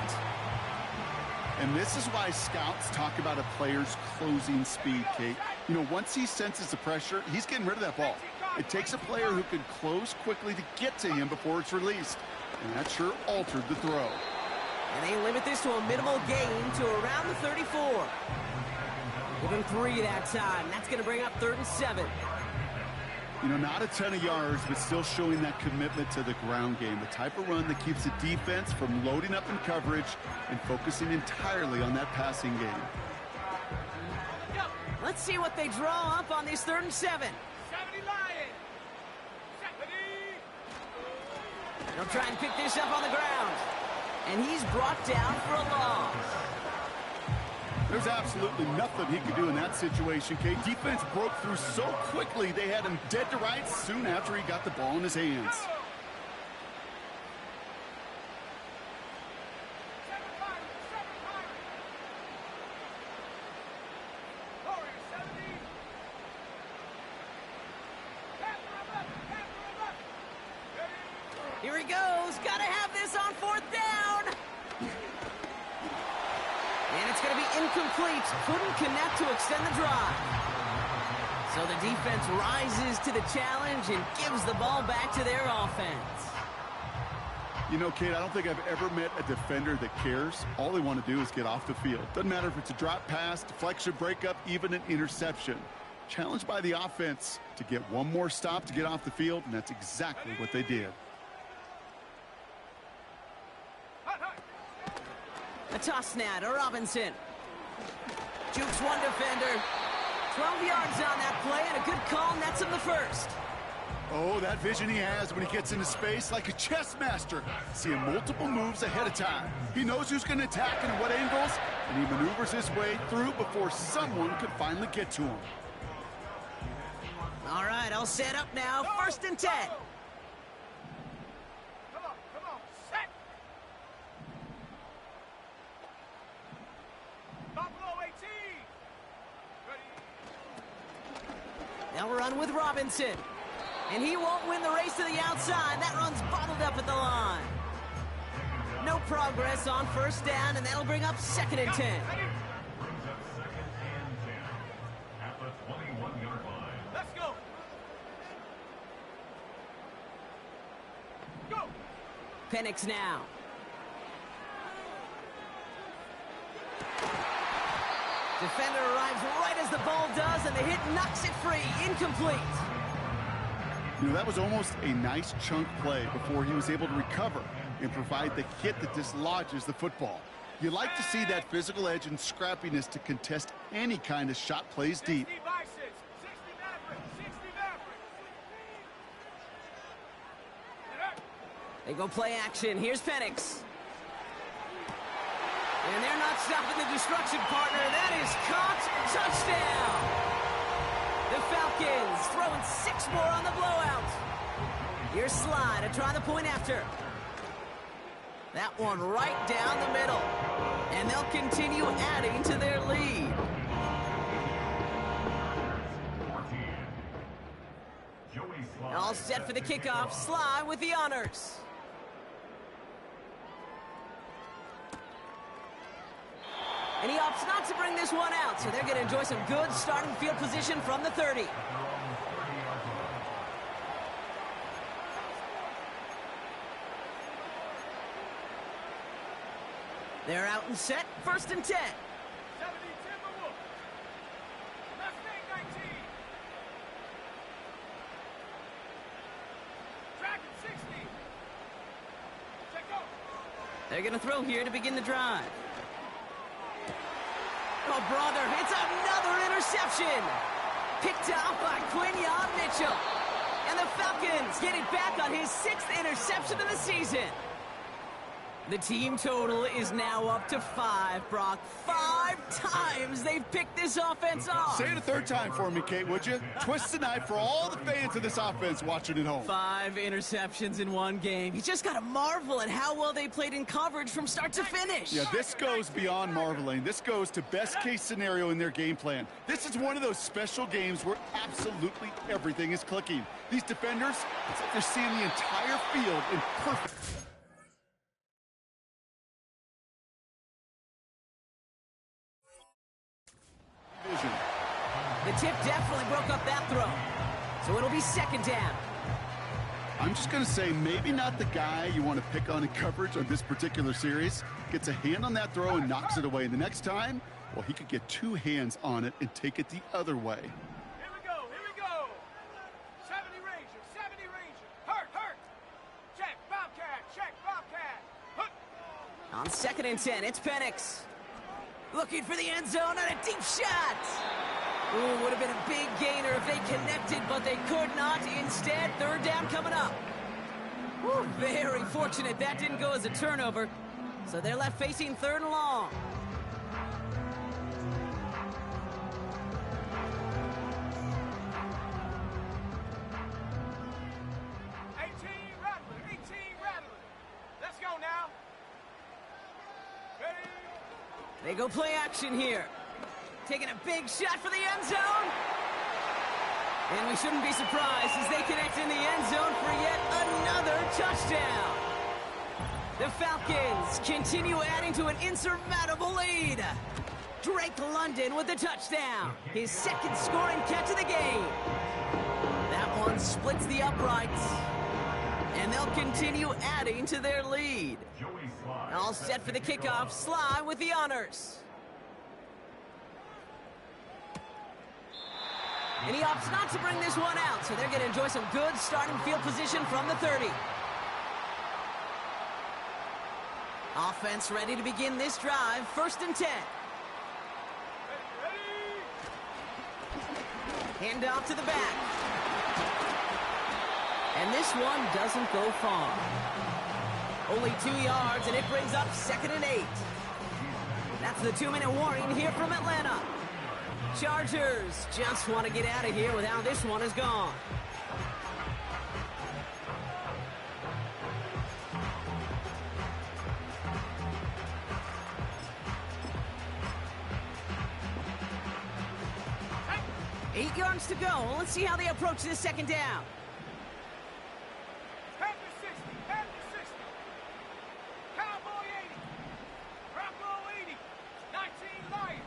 And this is why scouts talk about a player's closing speed, Kate. You know, once he senses the pressure, he's getting rid of that ball. It takes a player who can close quickly to get to him before it's released. And that sure altered the throw. And they limit this to a minimal gain to around the 34. Give him 3 that time. That's going to bring up 3rd and 7. You know, not a ton of yards, but still showing that commitment to the ground game. The type of run that keeps the defense from loading up in coverage and focusing entirely on that passing game. Let's see what they draw up on this 3rd and 7. 70 Lions. They'll try and pick this up on the ground. And he's brought down for a loss. There's absolutely nothing he could do in that situation, Kate. Defense broke through so quickly they had him dead to rights soon after he got the ball in his hands. Here he goes. Got to have this on 4th down. And it's going to be incomplete. Couldn't connect to extend the drive. So the defense rises to the challenge and gives the ball back to their offense. You know, Kate, I don't think I've ever met a defender that cares. All they want to do is get off the field. Doesn't matter if it's a drop pass, deflection, breakup, even an interception. Challenged by the offense to get one more stop to get off the field, and that's exactly what they did. A toss now to Robinson. Jukes one defender. 12 yards on that play, and a good call nets him the 1st. Oh, that vision he has when he gets into space like a chess master. Seeing multiple moves ahead of time. He knows who's going to attack and what angles, and he maneuvers his way through before someone could finally get to him. All right, all set up now. 1st and 10. Come on, set. Buffalo 18. Ready. They'll run with Robinson. And he won't win the race to the outside. That run's bottled up at the line. No progress on 1st down, and that'll bring up 2nd and 10. Brings up 2nd and 10 at the 21-yard line. Let's go. Go. Penix now. Defender arrives right as the ball does, and the hit knocks it free. Incomplete. You know, that was almost a nice chunk play before he was able to recover and provide the hit that dislodges the football. You like to see that physical edge and scrappiness to contest any kind of shot plays deep. 60 Vices. 60 Mavericks. 60 Mavericks. They go play action. Here's Penix. And they're not stopping the destruction, partner. That is caught. Touchdown. The Falcons throwing 6 more on the blowout. Here's Sly to try the point after. That one right down the middle. And they'll continue adding to their lead. All set for the kickoff. Sly with the honors. And he opts not to bring this one out, so they're going to enjoy some good starting field position from the 30. They're out and set, 1st and 10. 70 Timberwolves. Left wing 19. Dragon 60. Check go. They're going to throw here to begin the drive. Oh, brother, it's another interception. Picked out by Quinyon Mitchell. And the Falcons get it back on his 6th interception of the season. The team total is now up to 5, Brock. 5 times they've picked this offense off. Say it a 3rd time for me, Kate, would you? Twist the knife for all the fans of this offense watching at home. 5 interceptions in one game. You just got to marvel at how well they played in coverage from start to finish. Yeah, this goes beyond marveling. This goes to best-case scenario in their game plan. This is one of those special games where absolutely everything is clicking. These defenders, it's like they're seeing the entire field in perfect vision. The tip definitely broke up that throw. So it'll be 2nd down. I'm just going to say maybe not the guy you want to pick on in coverage on this particular series. Gets a hand on that throw and knocks it away. And the next time, well, he could get 2 hands on it and take it the other way. Here we go. 70 Ranger, 70 Ranger. Hurt. Check, Bobcat. Hook. On 2nd and 10, it's Penix. Looking for the end zone and a deep shot. Ooh, would have been a big gainer if they connected, but they could not. Instead, 3rd down coming up. Ooh, very fortunate that didn't go as a turnover. So they're left facing 3rd and long. Let's go now. Ready? They go play action here. Taking a big shot for the end zone. And we shouldn't be surprised as they connect in the end zone for yet another touchdown. The Falcons continue adding to an insurmountable lead. Drake London with the touchdown. His 2nd scoring catch of the game. That one splits the uprights. And they'll continue adding to their lead. All set for the kickoff. Sly with the honors. And he opts not to bring this one out, so they're going to enjoy some good starting field position from the 30. Offense ready to begin this drive. 1st and 10. Hand off to the back. And this one doesn't go far. Only 2 yards, and it brings up 2nd and 8. That's the 2-minute warning here from Atlanta. Chargers just want to get out of here with how this one is gone. Hey. 8 yards to go. Let's see how they approach this 2nd down. Panther 60. Cowboy 80. Bronco 80. 19 Lions.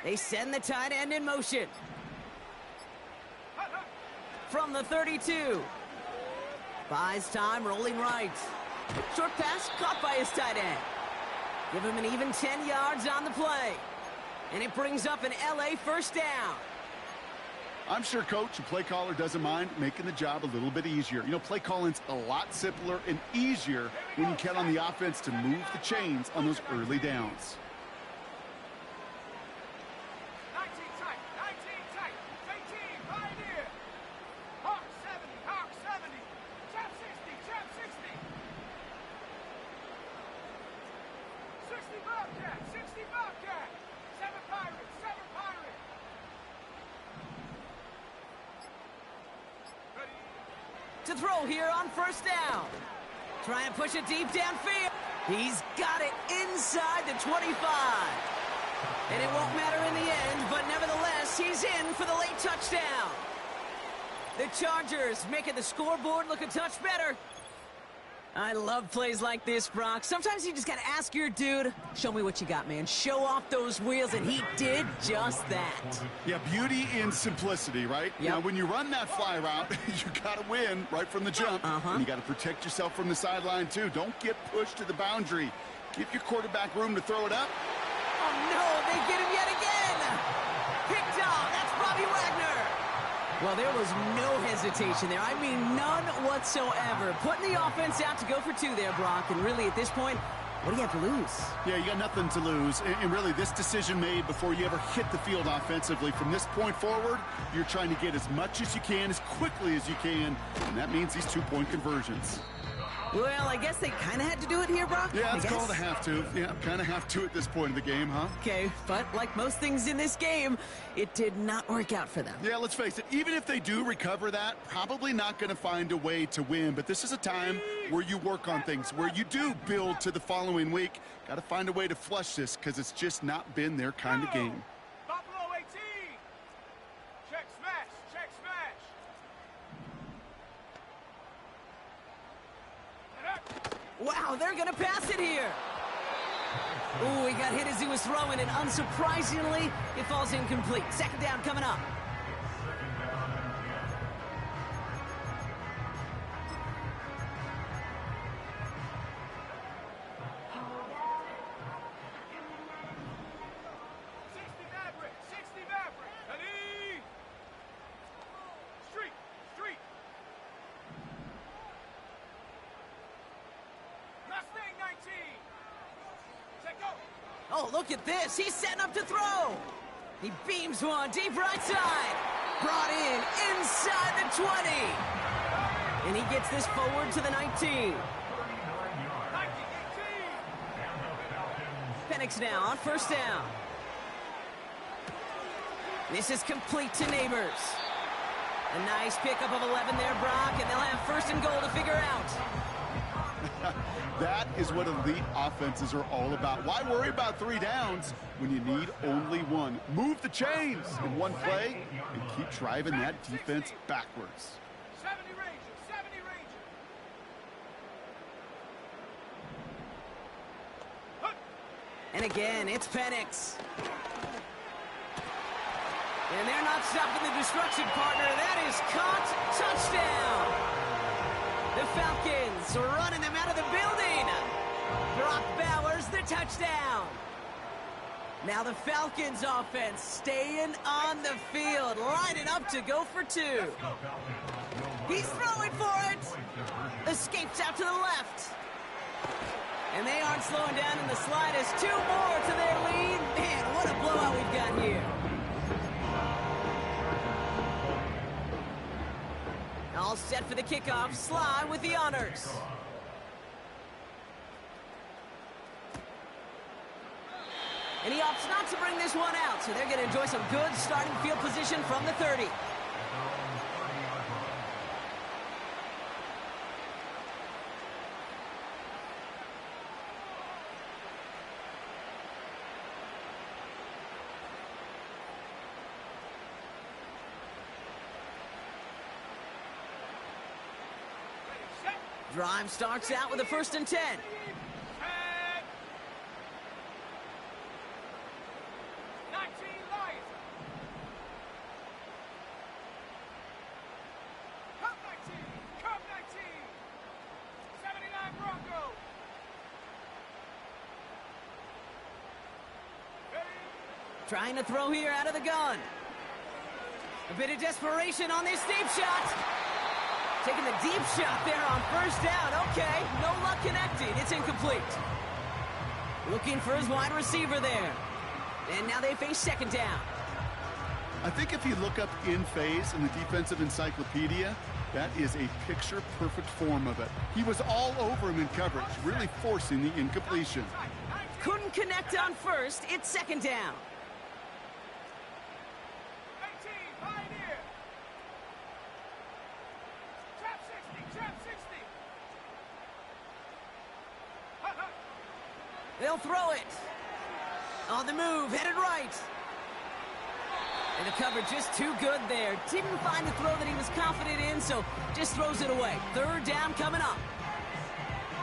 They send the tight end in motion. From the 32. Buys time, rolling right. Short pass caught by his tight end. Give him an even 10 yards on the play. And it brings up an LA 1st down. I'm sure coach and play caller doesn't mind making the job a little bit easier. You know, play calling's a lot simpler and easier when you count on the offense to move the chains on those early downs. 19 tight. 18, Pioneer. Hawk 70. Trap 60. To throw here on first down. Trying to push it deep downfield. He's got it inside the 25. And it won't matter in the end, but nevertheless, he's in for the late touchdown. The Chargers making the scoreboard look a touch better. I love plays like this, Brock. Sometimes you just got to ask your dude, show me what you got, man. Show off those wheels, and he did just that. Yeah, beauty in simplicity, right? Yep. Now, when you run that fly route, you got to win right from the jump. And you got to protect yourself from the sideline, too. Don't get pushed to the boundary. Give your quarterback room to throw it up. Oh, no, they get him yet again. Picked off. That's Bobby Wagner. Well, there was no hesitation there. I mean, none whatsoever. Putting the offense out to go for two there, Brock. And really, at this point, what do you have to lose? Yeah, you got nothing to lose. And really, this decision made before you ever hit the field offensively. From this point forward, you're trying to get as much as you can, as quickly as you can. And that means these two-point conversions. Well, I guess they kind of had to do it here, Brock. Yeah, it's called a have to. Yeah, kind of have to at this point in the game, huh? Okay, but like most things in this game, it did not work out for them. Yeah, let's face it. Even if they do recover that, probably not going to find a way to win. But this is a time where you work on things, where you do build to the following week. Got to find a way to flush this because it's just not been their kind of game. Buffalo 18. Check smash. Check smash. Wow, they're going to pass it here. Ooh, he got hit as he was throwing, and unsurprisingly, it falls incomplete. Second down coming up. Oh, look at this. He's setting up to throw. He beams one deep right side. Brought in inside the 20. And he gets this forward to the 19. Penix now on first down. This is complete to Neighbors. A nice pickup of 11 there, Brock, and they'll have first and goal to figure out. That is what elite offenses are all about. Why worry about 3 downs when you need only one? Move the chains in one play and keep driving that defense backwards. 70 Rangers, 70 Rangers. And again, it's Penix. And they're not stopping the destruction, partner. That is caught. Touchdown. The Falcons are running them out of the building. Brock Bowers, the touchdown. Now the Falcons offense staying on the field, lining up to go for 2. He's throwing for it. Escapes out to the left. And they aren't slowing down in the slightest. 2 more to their lead. Man, what a blowout we've got here. All set for the kickoff. Sly with the honors. And he opts not to bring this one out, so they're going to enjoy some good starting field position from the 30. Drive starts out with a 1st and 10. 10. Lions. Cup 19. Cup 19. 79 Broncos. Trying to throw here out of the gun. A bit of desperation on this deep shot. Taking the deep shot there on first down. Okay, no luck connecting. It's incomplete. Looking for his wide receiver there. And now they face second down. I think if you look up in phase in the defensive encyclopedia, that is a picture-perfect form of it. He was all over him in coverage, really forcing the incompletion. Couldn't connect on first. It's second down. 18, Pioneer. Trap 60. They'll throw it. On the move, headed right. And the coverage just too good there. Didn't find the throw that he was confident in, so just throws it away. Third down coming up.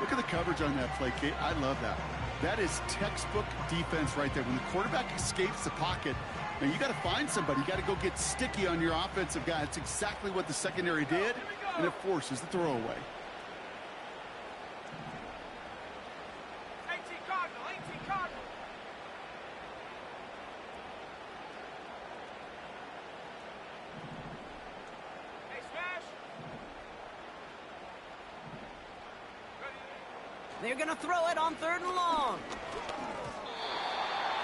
Look at the coverage on that play, Kate. I love that. That is textbook defense right there. When the quarterback escapes the pocket, man, you got to find somebody. You got to go get sticky on your offensive guy. It's exactly what the secondary did, and it forces the throw away. 18 Cardinal, 18 Cardinal. Hey, smash. They're going to throw it on 3rd and long.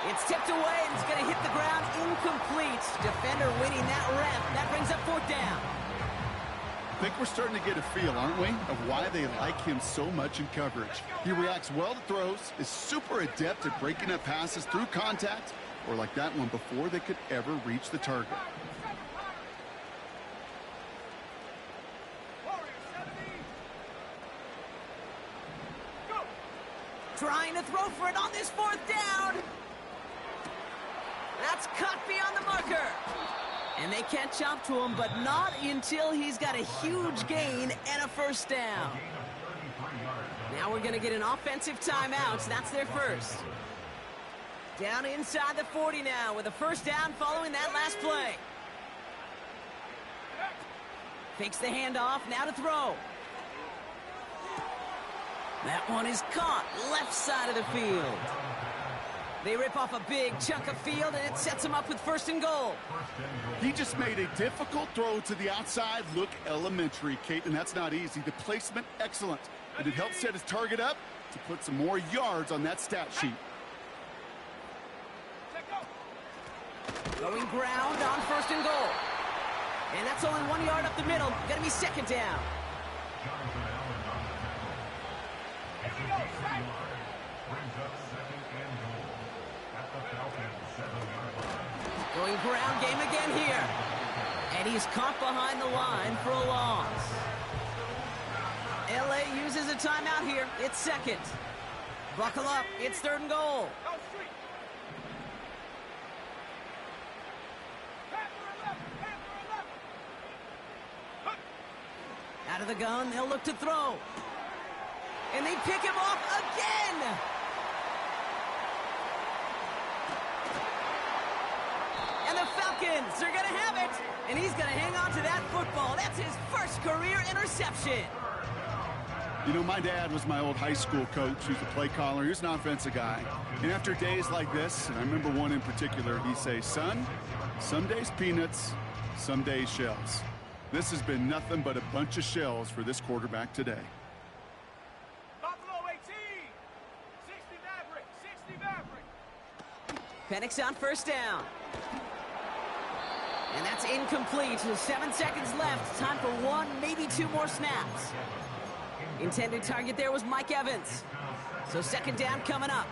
It's tipped away, and it's going to hit the ground incomplete. Defender winning that rep. That brings up 4th down. I think we're starting to get a feel, aren't we, of why they like him so much in coverage. He reacts well to throws, is super adept at breaking up passes through contact, or like that one before they could ever reach the target. Trying to throw for it on this 4th down. That's cut beyond the marker. And they catch up to him, but not until he's got a huge gain and a 1st down. Now we're going to get an offensive timeout. So that's their first. Down inside the 40 now with a 1st down following that last play. Fakes the handoff, now to throw. That one is caught, left side of the field. They rip off a big chunk of field, and it sets them up with 1st and goal. He just made a difficult throw to the outside look elementary, Kate, and that's not easy. The placement, excellent. And it helps set his target up to put some more yards on that stat sheet. Going ground on 1st and goal. And that's only 1 yard up the middle. Gonna be 2nd down. Going ground game again here. And he's caught behind the line for a loss. LA uses a timeout here. It's 2nd. Buckle up. It's 3rd and goal. Out of the gun, they'll look to throw. And they pick him off again. And the Falcons are going to have it. And he's going to hang on to that football. That's his first career interception. You know, my dad was my old high school coach. He was a play caller. He was an offensive guy. And after days like this, and I remember one in particular, he'd say, son, some days peanuts, some days shells. This has been nothing but a bunch of shells for this quarterback today. Buffalo 18. 60 Maverick. 60 Maverick. Penix on 1st down. And that's incomplete. 7 seconds left. Time for 1, maybe 2 more snaps. Intended target there was Mike Evans. So 2nd down coming up.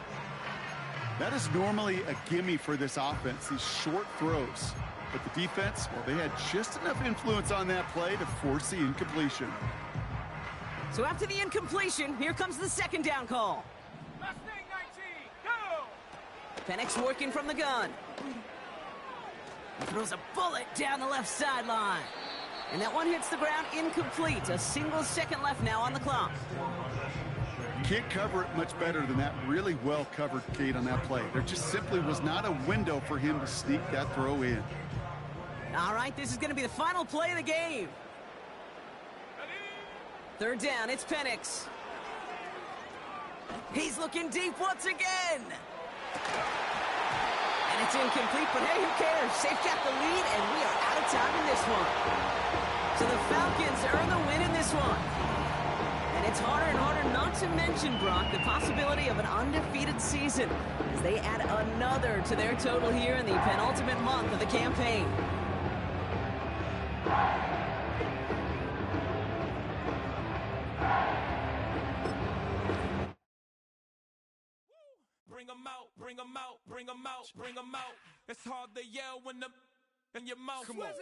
That is normally a gimme for this offense, these short throws. But the defense, well, they had just enough influence on that play to force the incompletion. So after the incompletion, here comes the 2nd down call. Mustang 19. Go. Penix working from the gun. He throws a bullet down the left sideline. And that one hits the ground incomplete. A single second left now on the clock. Can't cover it much better than that. Really well covered, Kate, on that play. There just simply was not a window for him to sneak that throw in. All right, this is going to be the final play of the game. 3rd down, it's Penix. He's looking deep once again. And it's incomplete, but hey, who cares? They've got the lead, and we are out of time in this one. So the Falcons earn the win in this one. And it's harder and harder not to mention, Brock, the possibility of an undefeated season as they add another to their total here in the penultimate month of the campaign. Bring 'em out, bring 'em out, bring 'em out, bring 'em out. It's hard to yell when the in your mouth. Come on.